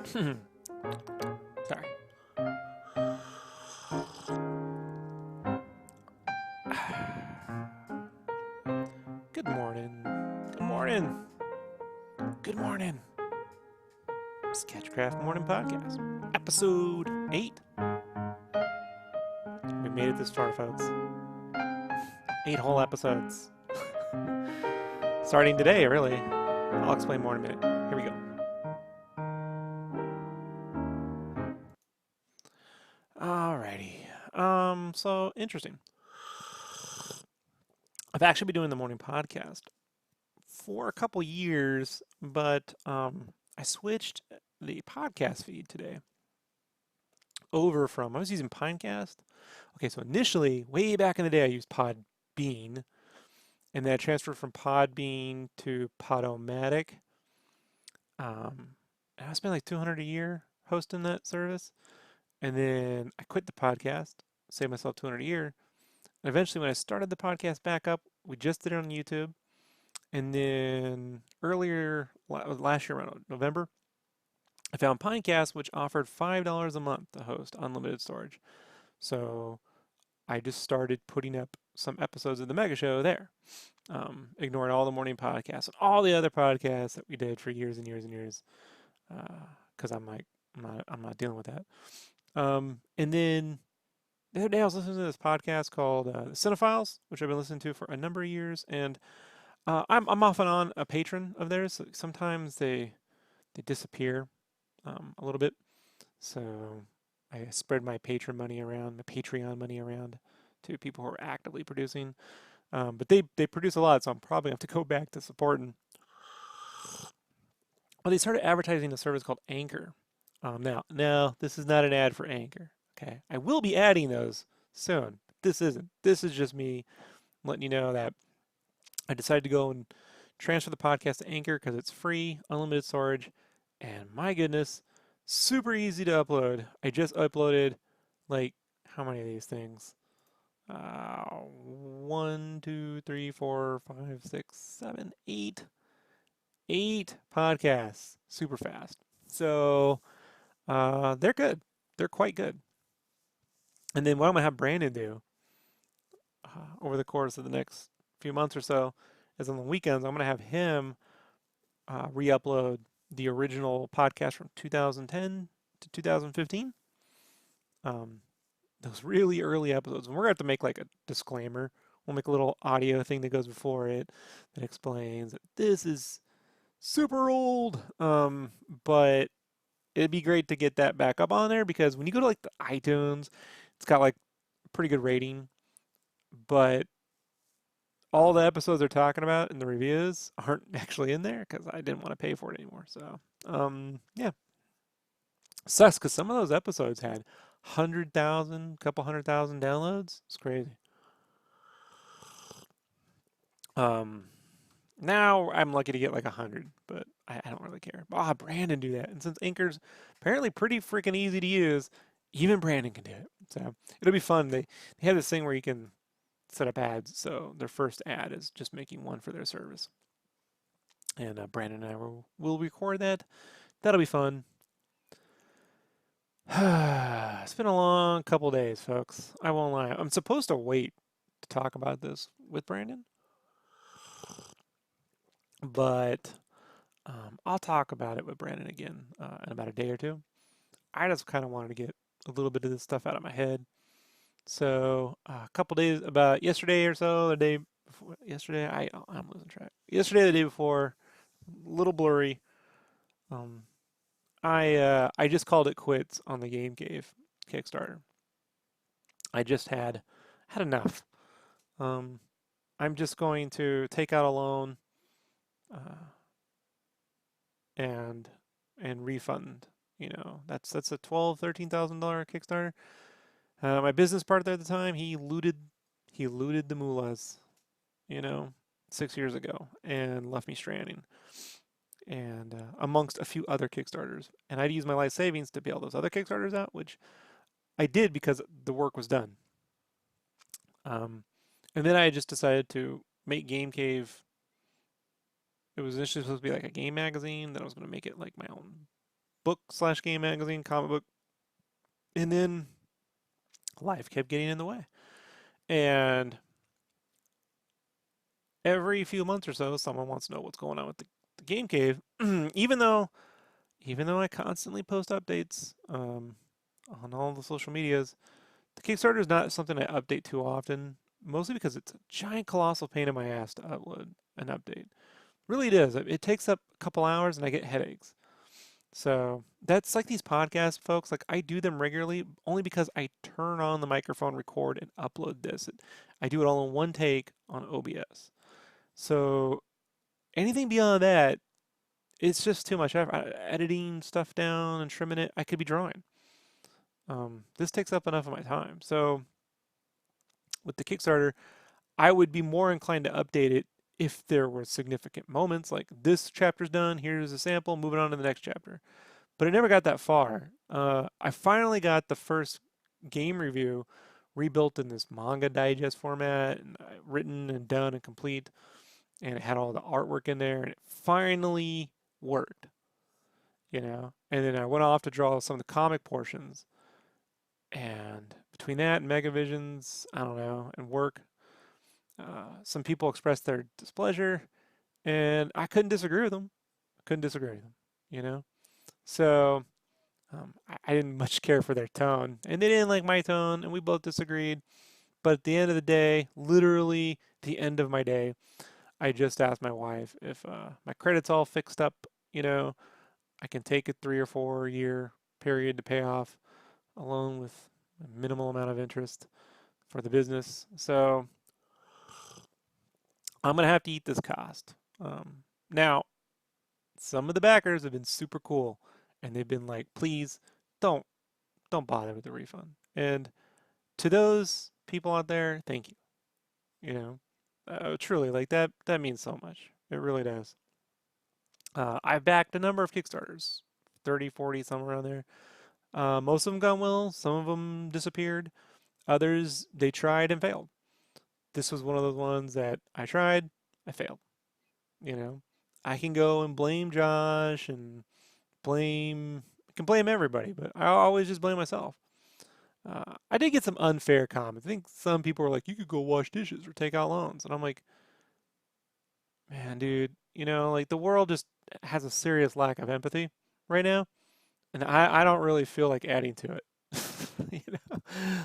Sorry. Good morning. Good morning. Good morning. SketchCraft Morning Podcast, episode 8. We made it this far, folks. 8 whole episodes. Starting today, really. I'll explain more in a minute. Here we go. Alrighty. So interesting. I've actually been doing the morning podcast for a couple years, but I switched the podcast feed today over from, I was using Pinecast. Okay, so initially, way back in the day, I used Podbean, and then I transferred from Podbean to Podomatic. And I spent like $200 a year hosting that service, and then I quit the podcast, saved myself $200 a year. And eventually, when I started the podcast back up, we just did it on YouTube. And then earlier, last year around November, I found Pinecast, which offered $5 a month to host unlimited storage. So I just started putting up some episodes of the Mega Show there, ignoring all the morning podcasts and all the other podcasts that we did for years and years and years, because I'm not dealing with that. And then the other day I was listening to this podcast called The Cinephiles, which I've been listening to for a number of years, and I'm off and on a patron of theirs. So sometimes they disappear a little bit, so I spread my patron money around, my Patreon money around to people who are actively producing. But they produce a lot, so I'm probably have to go back to supporting. Well, they started advertising a service called Anchor. Now this is not an ad for Anchor. Okay, I will be adding those soon. But this isn't. This is just me letting you know that I decided to go and transfer the podcast to Anchor because it's free, unlimited storage, and my goodness, super easy to upload. I just uploaded like how many of these things? 1, 2, 3, 4, 5, 6, 7, 8. 8 podcasts super fast. So they're good. They're quite good. And then what I'm going to have Brandon do over the course of the next few months or so is on the weekends, I'm going to have him re-upload the original podcast from 2010 to 2015. Those really early episodes. And we're going to have to make like a disclaimer. We'll make a little audio thing that goes before it that explains that this is super old. But it'd be great to get that back up on there because when you go to like the iTunes, it's got like a pretty good rating, but all the episodes they're talking about in the reviews aren't actually in there because I didn't want to pay for it anymore. So, yeah, sucks because some of those episodes had 100,000, couple 100,000 downloads. It's crazy. Now I'm lucky to get like 100, but I don't really care. Brandon do that, and since Anchor's apparently pretty freaking easy to use, even Brandon can do it. So it'll be fun. They have this thing where you can set up ads. So their first ad is just making one for their service. And Brandon and I will record that. That'll be fun. It's been a long couple days, folks. I won't lie. I'm supposed to wait to talk about this with Brandon, but I'll talk about it with Brandon again in about a day or two. I just kind of wanted to get a little bit of this stuff out of my head. So a couple days, about yesterday or so, the day before, yesterday, I'm losing track. Yesterday, the day before, a little blurry. Um, I just called it quits on the Game Cave Kickstarter. I just had enough. Um, I'm just going to take out a loan uh, and refund. You know, that's a $13,000 Kickstarter. My business partner at the time, he looted the moolahs, you know, 6 years ago, and left me stranding. And amongst a few other Kickstarters, and I'd use my life savings to bail those other Kickstarters out, which I did because the work was done. And then I just decided to make Game Cave. It was initially supposed to be like a game magazine. Then I was going to make it like my own book slash game magazine, comic book, and then life kept getting in the way. And every few months or so, someone wants to know what's going on with the game cave. Even though I constantly post updates on all the social medias, the Kickstarter is not something I update too often. Mostly because it's a giant, colossal pain in my ass to upload an update. Really, it is. It takes up a couple hours, and I get headaches. So that's like these podcasts, folks. Like I do them regularly only because I turn on the microphone, record, and upload this. I do it all in one take on OBS. So anything beyond that, it's just too much effort. Editing stuff down and trimming it, I could be drawing. This takes up enough of my time. So with the Kickstarter, I would be more inclined to update it if there were significant moments, like this chapter's done, here's a sample, moving on to the next chapter. But I never got that far. I finally got the first game review rebuilt in this manga digest format, and written and done and complete, and it had all the artwork in there, and it finally worked, you know. And then I went off to draw some of the comic portions, and between that and Megavisions, I don't know, and work, some people expressed their displeasure, and I couldn't disagree with them. Couldn't disagree with them, you know. So I didn't much care for their tone, and they didn't like my tone, and we both disagreed. But at the end of the day, literally the end of my day, I just asked my wife if my credit's all fixed up, you know, I can take a 3 or 4 year period to pay off a loan with a minimal amount of interest for the business. So I'm gonna have to eat this cost. Now, some of the backers have been super cool, and they've been like, "Please, don't don't bother with the refund." And to those people out there, thank you. You know, truly, like that means so much. It really does. I've backed a number of Kickstarters, 30, 40, somewhere around there. Most of them gone well. Some of them disappeared. Others they tried and failed. This was one of those ones that I tried, I failed. You know, I can go and blame Josh and I can blame everybody, but I always just blame myself. I did get some unfair comments. I think some people were like, "You could go wash dishes or take out loans," and I'm like, "Man, dude, you know, like the world just has a serious lack of empathy right now, and I don't really feel like adding to it." You know,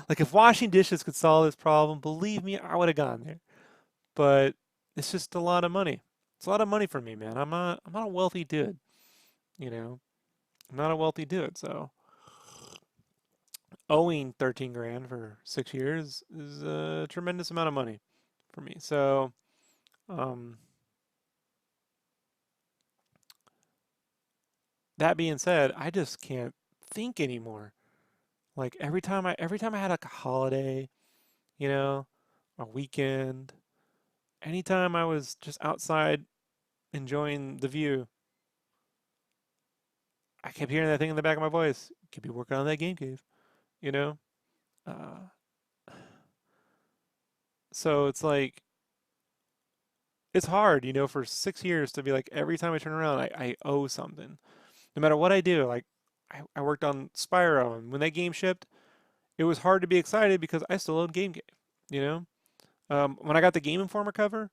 like if washing dishes could solve this problem, believe me, I would have gone there. But it's just a lot of money. It's a lot of money for me, man. I'm not a wealthy dude. You know, I'm not a wealthy dude, so owing 13 grand for 6 years is a tremendous amount of money for me. So, um, that being said, I just can't think anymore. Like every time I had like a holiday, you know, a weekend, anytime I was just outside enjoying the view, I kept hearing that thing in the back of my voice. Could be working on that game cave, you know? Uh, so it's like it's hard, you know, for 6 years to be like every time I turn around, I owe something. No matter what I do, like I worked on Spyro, and when that game shipped, it was hard to be excited because I still owned Game Cave, you know? When I got the Game Informer cover,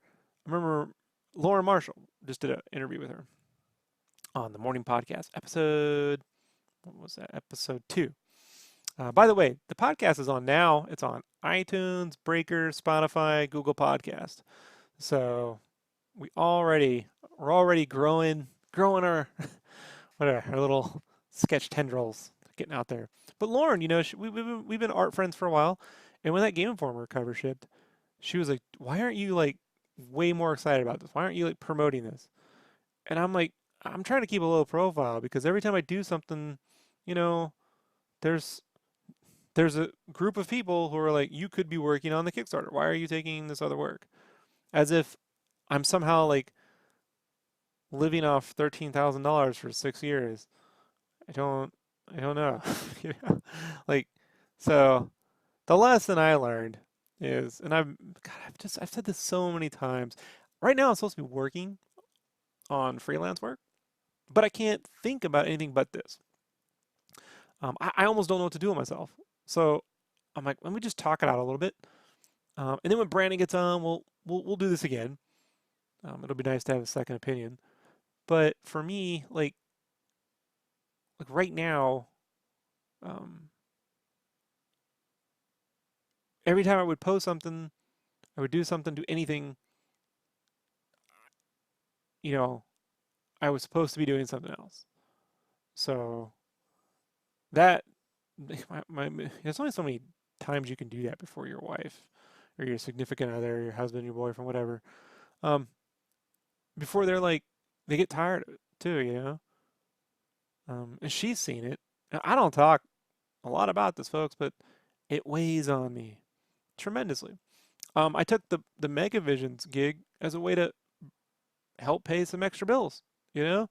I remember Lauren Marshall just did an interview with her on the morning podcast, what was that? Episode 2. By the way, the podcast is on now. It's on iTunes, Breaker, Spotify, Google Podcast. So we're already growing our whatever our little sketch tendrils getting out there. But Lauren, you know, we've been art friends for a while, and when that Game Informer cover shipped, she was like, "Why aren't you like way more excited about this? Why aren't you like promoting this?" And I'm like, "I'm trying to keep a low profile because every time I do something, you know, there's there's a group of people who are like, you could be working on the Kickstarter. Why are you taking this other work?" As if I'm somehow like living off $13,000 for 6 years. I don't, I don't know. You know? Like, so the lesson I learned is, and I've said this so many times. Right now, I'm supposed to be working on freelance work, but I can't think about anything but this. I almost don't know what to do with myself. So I'm like, let me just talk it out a little bit. And then when Brandon gets on, we'll do this again. It'll be nice to have a second opinion. But for me, like right now, um, every time I would post something, I would do something, do anything, you know, I was supposed to be doing something else. So that there's only so many times you can do that before your wife or your significant other, your husband, your boyfriend, whatever. Um, before they get tired of it too, you know. And she's seen it. I don't talk a lot about this, folks, but it weighs on me tremendously. I took the Megavisions gig as a way to help pay some extra bills, you know,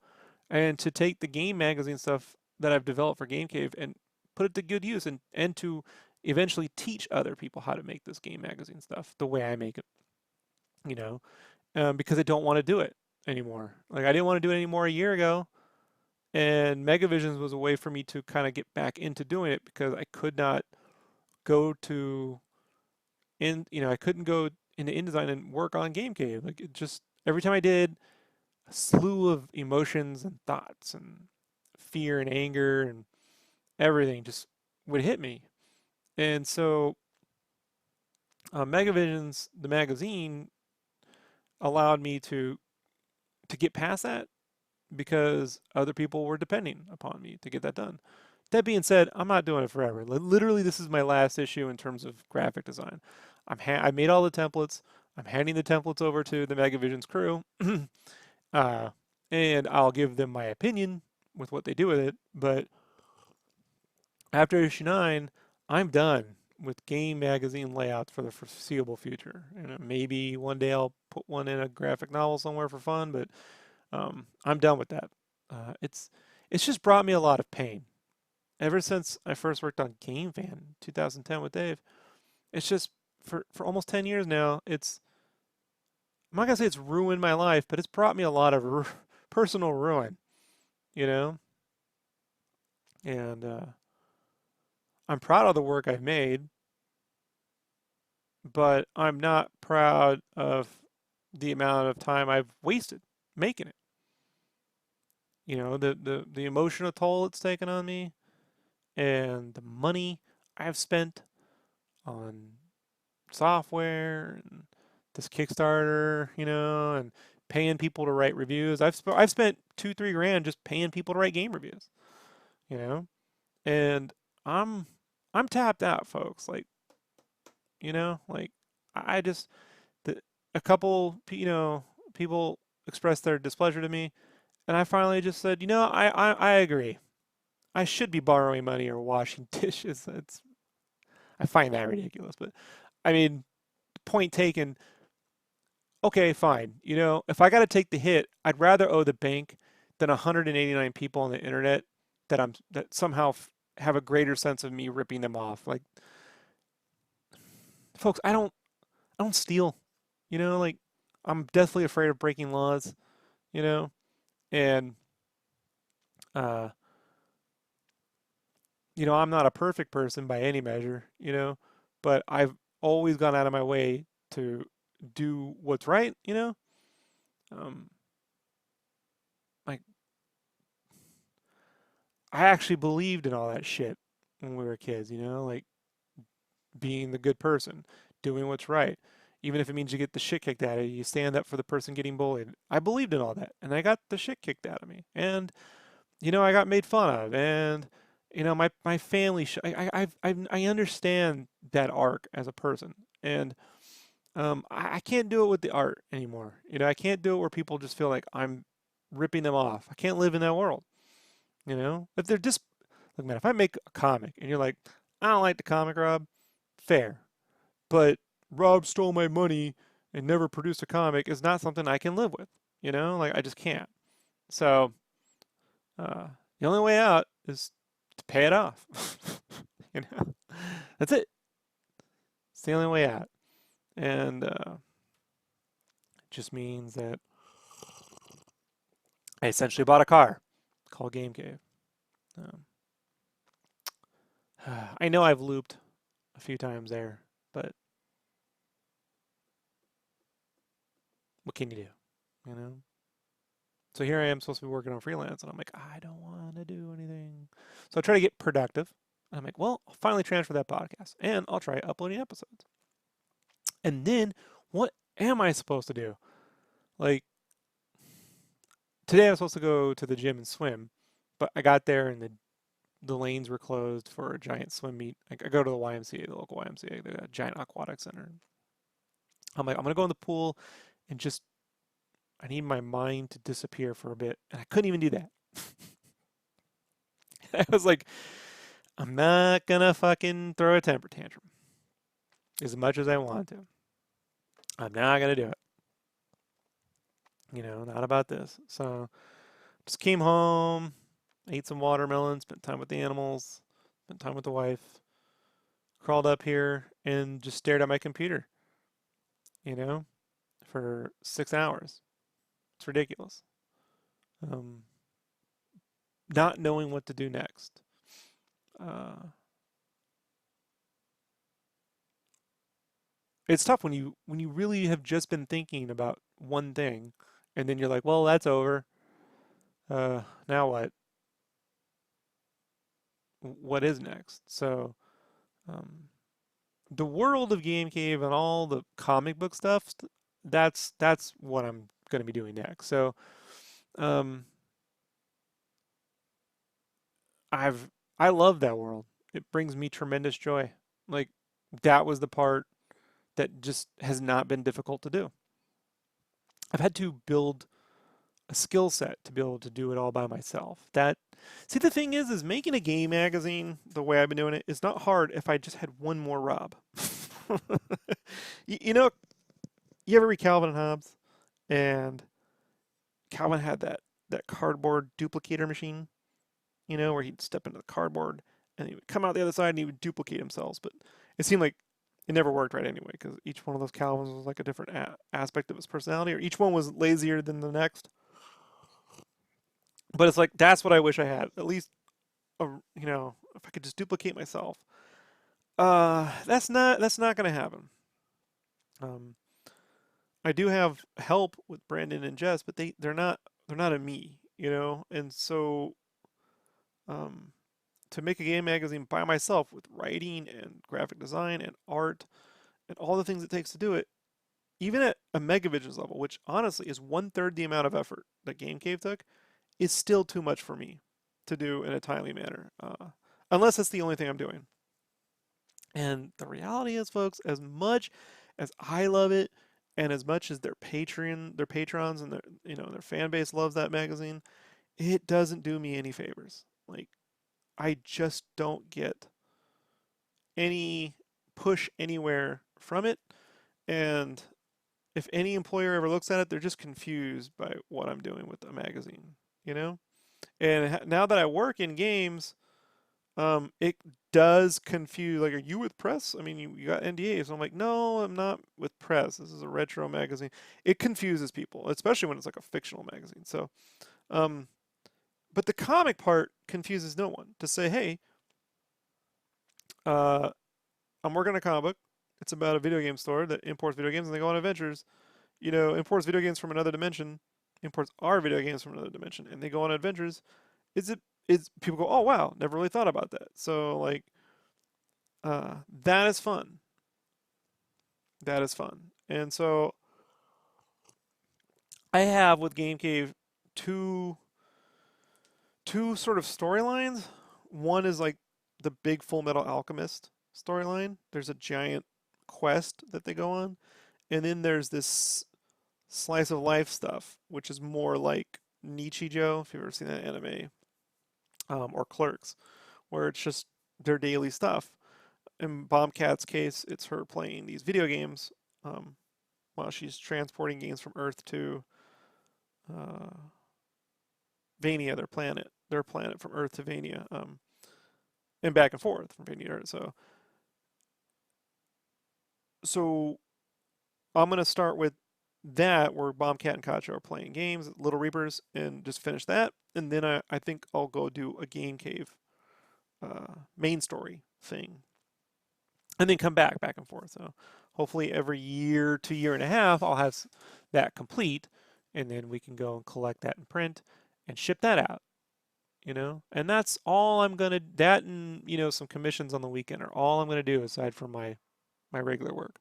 and to take the game magazine stuff that I've developed for Game Cave and put it to good use and to eventually teach other people how to make this game magazine stuff the way I make it, you know, because I don't want to do it anymore. Like I didn't want to do it anymore a year ago, and Megavisions was a way for me to kind of get back into doing it because I could not go to I couldn't go into InDesign and work on Game Cave. Like it just every time I did, a slew of emotions and thoughts and fear and anger and everything just would hit me. And so Megavisions, the magazine, allowed me to get past that because other people were depending upon me to get that done. That being said, I'm not doing it forever. Literally, this is my last issue in terms of graphic design. I made all the templates. I'm handing the templates over to the Megavisions crew, uh, and I'll give them my opinion with what they do with it. But after issue 9, I'm done with game magazine layouts for the foreseeable future. And maybe one day I'll put one in a graphic novel somewhere for fun, but I'm done with that. It's just brought me a lot of pain ever since I first worked on Game Fan in 2010 with Dave. It's just for almost 10 years now. I'm not gonna say it's ruined my life, but it's brought me a lot of personal ruin, you know. And I'm proud of the work I've made, but I'm not proud of the amount of time I've wasted making it. You know, the emotional toll it's taken on me and the money I've spent on software and this Kickstarter, you know, and paying people to write reviews. I've spent 2-3 grand just paying people to write game reviews, you know, and I'm I'm tapped out, folks. Like, you know, like I just the, a couple, people expressed their displeasure to me, and I finally just said, I agree. I should be borrowing money or washing dishes. I find that ridiculous, but I mean, point taken. Okay, fine. You know, if I got to take the hit, I'd rather owe the bank than 189 people on the internet that somehow have a greater sense of me ripping them off. Like, folks, I don't steal. You know, like I'm deathly afraid of breaking laws, you know, and uh, I'm not a perfect person by any measure, but I've always gone out of my way to do what's right, you know. Um, like I actually believed in all that shit when we were kids, like being the good person, doing what's right. Even if it means you get the shit kicked out of you, you stand up for the person getting bullied. I believed in all that, and I got the shit kicked out of me. And I got made fun of, and my family. I understand that arc as a person, and I can't do it with the art anymore. I can't do it where people just feel like I'm ripping them off. I can't live in that world. If they're just look, man, if I make a comic and you're like, I don't like the comic, Rob, fair, but Rob stole my money and never produced a comic is not something I can live with. Like I just can't. So uh, the only way out is to pay it off. you know, that's it. It's the only way out, and it just means that I essentially bought a car called Game Cave. Um, I know I've looped a few times there, but what can you do? You know? So here I am supposed to be working on freelance, and I'm like, I don't want to do anything. So I try to get productive. I'm like, well, I'll finally transfer that podcast, and I'll try uploading episodes. And then, what am I supposed to do? Like, today I was supposed to go to the gym and swim, but I got there and the lanes were closed for a giant swim meet. I go to the YMCA, the local YMCA, the giant aquatic center. I'm like, I'm gonna go in the pool and just I need my mind to disappear for a bit, and I couldn't even do that. I was like, I'm not gonna fucking throw a temper tantrum as much as I want to. I'm not gonna do it. Not about this. So just came home, ate some watermelon, spent time with the animals, spent time with the wife, crawled up here and just stared at my computer, you know, for 6 hours. It's ridiculous. Um, Not knowing what to do next. Uh, it's tough when you really have just been thinking about one thing, and then you're like, well, that's over. Now what? What is next? So, um, the world of Game Cave and all the comic book stuff, that's what I'm going to be doing next. So, um, I've I love that world. It brings me tremendous joy. Like that was the part that just has not been difficult to do. I've had to build a skill set to be able to do it all by myself. That see the thing is making a game magazine the way I've been doing it is not hard if I just had one more Rob. you know, you ever read Calvin and Hobbes? And Calvin had that cardboard duplicator machine, where he'd step into the cardboard and he would come out the other side and he would duplicate himself. But it seemed like it never worked right anyway because each one of those Calvins was like a different aspect of his personality, or each one was lazier than the next. But it's like that's what I wish I had. At least, if I could just duplicate myself. That's not gonna happen. Um, I do have help with Brandon and Jess, but they're not a me, and so um, to make a game magazine by myself with writing and graphic design and art and all the things it takes to do it, even at a Megavisions level, which honestly is 1/3 the amount of effort that Game Cave took, is still too much for me to do in a timely manner, unless that's the only thing I'm doing. And the reality is, folks, as much as I love it, and as much as their patrons, and their fan base loves that magazine, it doesn't do me any favors. Like I just don't get any push anywhere from it. And if any employer ever looks at it, they're just confused by what I'm doing with the magazine, you know? And now that I work in games, it does confuse. Like, are you with press? I mean, you got NDAs. So I'm like, no, I'm not with press. This is a retro magazine. It confuses people, especially when it's like a fictional magazine. So, um, but the comic part confuses no one. To say, hey, uh, I'm working on a comic book. It's about a video game store that imports video games and they go on adventures. Imports video games from another dimension, imports our video games from another dimension, and they go on adventures. Is it? Is people go, oh wow, never really thought about that. So like, that is fun. That is fun. And so I have with Game Cave two two sort of storylines. One is like the big Full Metal Alchemist storyline. There's a giant quest that they go on, and then there's this slice of life stuff, which is more like Nichijou, if you've ever seen that anime, or Clerks, where it's just their daily stuff. In Bombcat's case, it's her playing these video games um, while she's transporting games from Earth to uh, Vania, their planet from Earth to Vania, and back and forth from Vania to Earth. So I'm gonna start with that, where Bombcat and Kacho are playing games, Little Reapers, and just finish that. And then I think I'll go do a Game Cave main story thing, and then come back and forth. So hopefully every year to year and a half, I'll have that complete, and then we can go and collect that in print and ship that out. And that's all I'm gonna. That and some commissions on the weekend are all I'm gonna do aside from my regular work.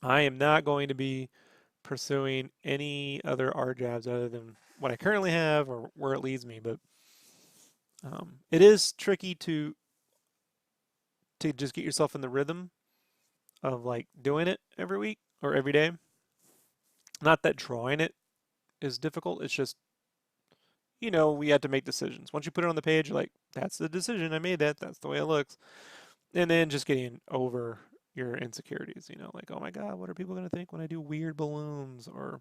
I am not going to be pursuing any other art jobs other than what I currently have or where it leads me. But it is tricky to just get yourself in the rhythm of like doing it every week or every day. Not that drawing it is difficult. It's just we had to make decisions. Once you put it on the page, you're like, that's the decision. I made that. That's the way it looks. And then just getting over your insecurities, like, oh my God, what are people going to think when I do weird balloons or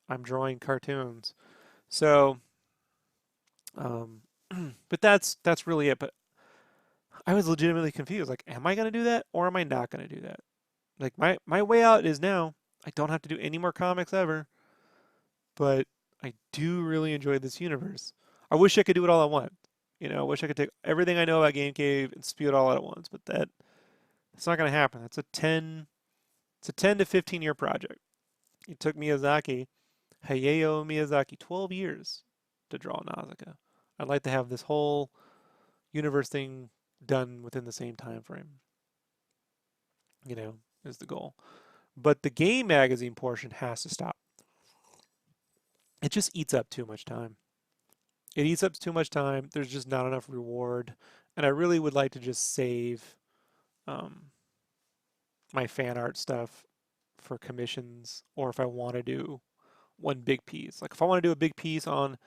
I'm drawing cartoons? So, um, but that's really it. But I was legitimately confused. Like, am I going to do that or am I not going to do that? Like my way out is now I don't have to do any more comics ever, but I do really enjoy this universe. I wish I could do it all at once. I wish I could take everything I know about Game Cave and spew it all out at once, but that's not going to happen. It's a 10 to 15 year project. It took Hayao Miyazaki 12 years to draw Nausicaa. I'd like to have this whole universe thing done within the same time frame. Is the goal. But the game magazine portion has to stop. It just eats up too much time. It eats up too much time. There's just not enough reward. And I really would like to just save my fan art stuff for commissions, or if I want to do one big piece. Like if I want to do a big piece on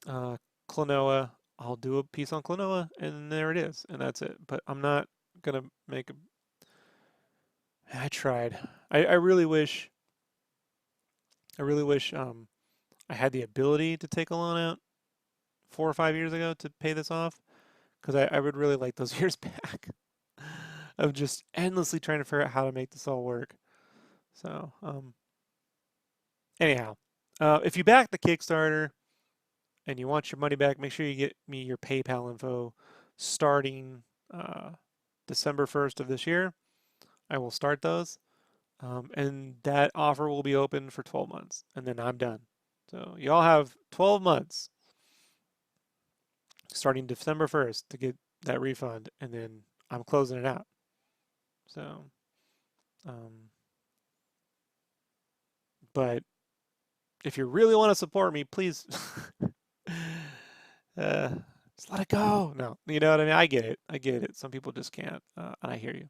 Klonoa, I'll do a piece on Klonoa, and there it is, and that's it. But I'm not gonna make a. I tried. I really wish. I really wish I had the ability to take a loan out 4 or 5 years ago to pay this off, because I would really like those years back of just endlessly trying to figure out how to make this all work. So, anyhow, if you back the Kickstarter and you want your money back, make sure you get me your PayPal info starting December 1st of this year. I will start those. And that offer will be open for 12 months, and then I'm done. So you all have 12 months starting December 1st to get that refund, and then I'm closing it out. So, but if you really want to support me, please just let it go. No, you know what I mean? I get it. I get it. Some people just can't, and I hear you.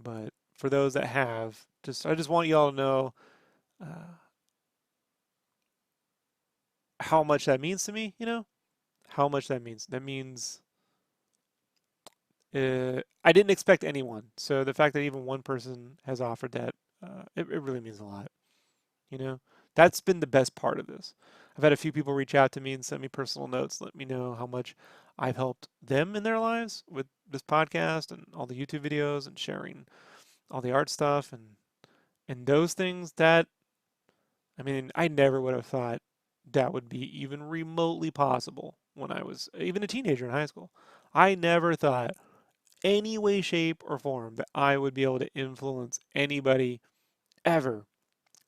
But for those that have, I just want you all to know how much that means to me, how much that means. That means I didn't expect anyone. So the fact that even one person has offered that, it really means a lot. That's been the best part of this. I've had a few people reach out to me and send me personal notes, let me know how much I've helped them in their lives with this podcast and all the YouTube videos and sharing all the art stuff and those things that, I mean, I never would have thought that would be even remotely possible when I was even a teenager in high school. I never thought any way, shape, or form that I would be able to influence anybody ever,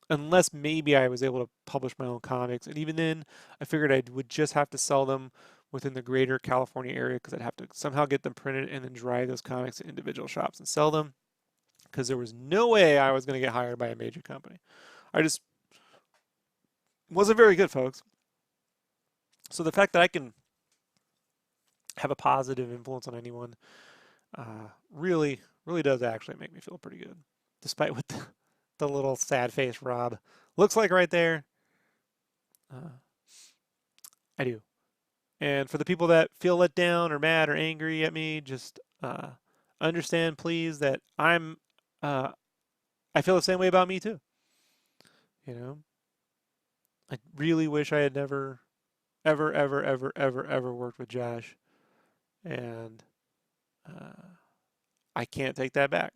unless maybe I was able to publish my own comics. And even then, I figured I would just have to sell them within the greater California area because I'd have to somehow get them printed and then drive those comics to individual shops and sell them, because there was no way I was going to get hired by a major company. I just wasn't very good, folks. So the fact that I can have a positive influence on anyone really, really does actually make me feel pretty good, despite what the little sad face Rob looks like right there. I do. And for the people that feel let down or mad or angry at me, just understand, please, that I feel the same way about me too. I really wish I had never, ever, ever, ever, ever, ever worked with Josh, and I can't take that back.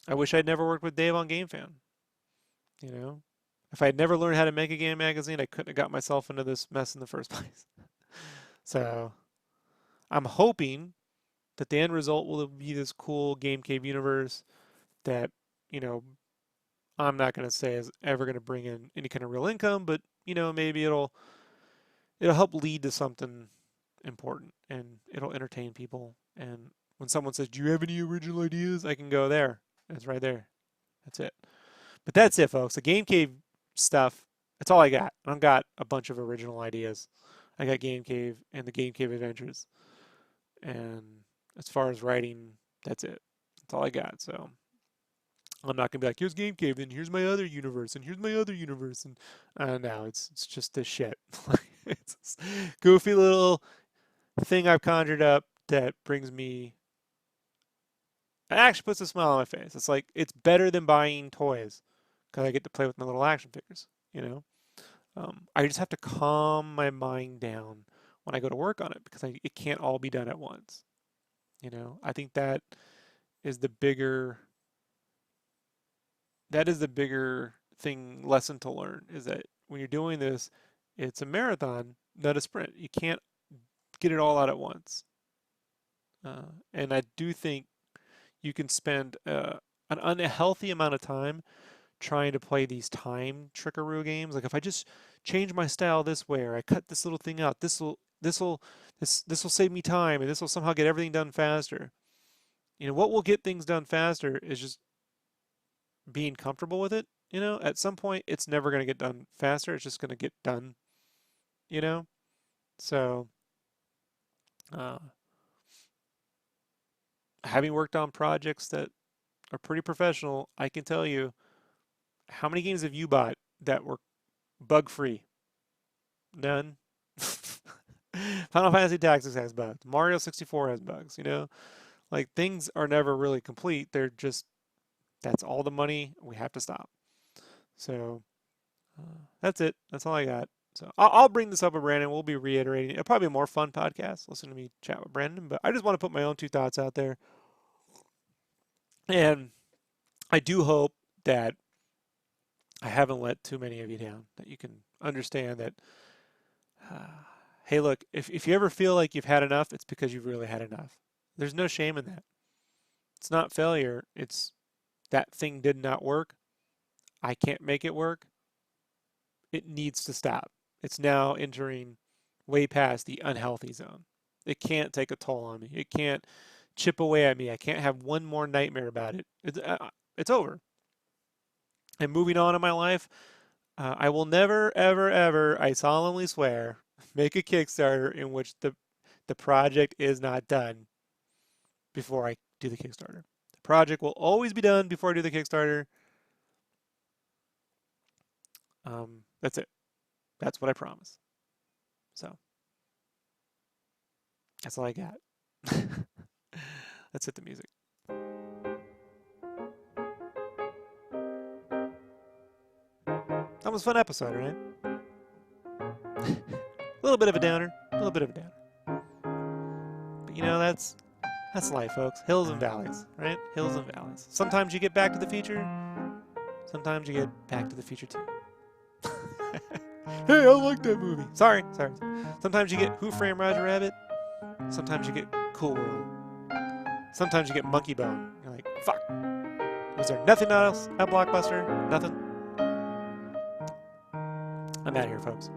I wish I'd never worked with Dave on GameFan. If I had never learned how to make a game magazine, I couldn't have got myself into this mess in the first place. So I'm hoping that the end result will be this cool Game Cave universe that, you know, I'm not going to say is ever going to bring in any kind of real income, but, you know, maybe it'll help lead to something important and it'll entertain people. And when someone says, "Do you have any original ideas?" I can go there. It's right there. That's it. But that's it, folks. The Game Cave stuff, that's all I got. I've got a bunch of original ideas. I got Game Cave and the Game Cave Adventures. And as far as writing, that's it. That's all I got. So I'm not gonna be like, here's Game Cave, and here's my other universe, and here's my other universe, and no, it's just this shit. It's this goofy little thing I've conjured up that brings me. It actually puts a smile on my face. It's like it's better than buying toys because I get to play with my little action figures. You know, I just have to calm my mind down when I go to work on it because it can't all be done at once. You know, I think is the bigger that is the bigger lesson to learn is that when you're doing this, it's a marathon, not a sprint. You can't get it all out at once. And I do think you can spend an unhealthy amount of time trying to play these time trickaroo games. Like if I just change my style this way, or I cut this little thing out, this will save me time, and this will somehow get everything done faster. You know what will get things done faster is just being comfortable with it. You know, at some point, it's never going to get done faster. It's just going to get done. You know, so uh, having worked on projects that are pretty professional, I can tell you how many games have you bought that were bug free? None. Final Fantasy Tactics has bugs. Mario 64 has bugs. You know, like things are never really complete. They're just that's all the money. We have to stop. So that's it. That's all I got. So I'll bring this up with Brandon. We'll be reiterating. It'll probably be a more fun podcast. Listen to me chat with Brandon. But I just want to put my own two thoughts out there. And I do hope that I haven't let too many of you down. That you can understand that, hey, look, if you ever feel like you've had enough, it's because you've really had enough. There's no shame in that. It's not failure. It's that thing did not work. I can't make it work. It needs to stop. It's now entering way past the unhealthy zone. It can't take a toll on me. It can't chip away at me. I can't have one more nightmare about it. It's over. And moving on in my life, I will never, ever, ever, I solemnly swear, make a Kickstarter in which the project is not done before I do the Kickstarter. The project will always be done before I do the Kickstarter. That's it. That's what I promise. So that's all I got. Let's hit the music. That was a fun episode, right? A little bit of a downer. A little bit of a downer. But you know, that's life, folks. Hills and valleys, right? Hills and valleys. Sometimes you get Back to the Future. Sometimes you get Back to the Future 2. Hey, I like that movie. Sorry. Sometimes you get Who Framed Roger Rabbit. Sometimes you get Cool World. Sometimes you get Monkey Bone. You're like, fuck. Was there nothing else at Blockbuster? Nothing? I'm out of here, folks.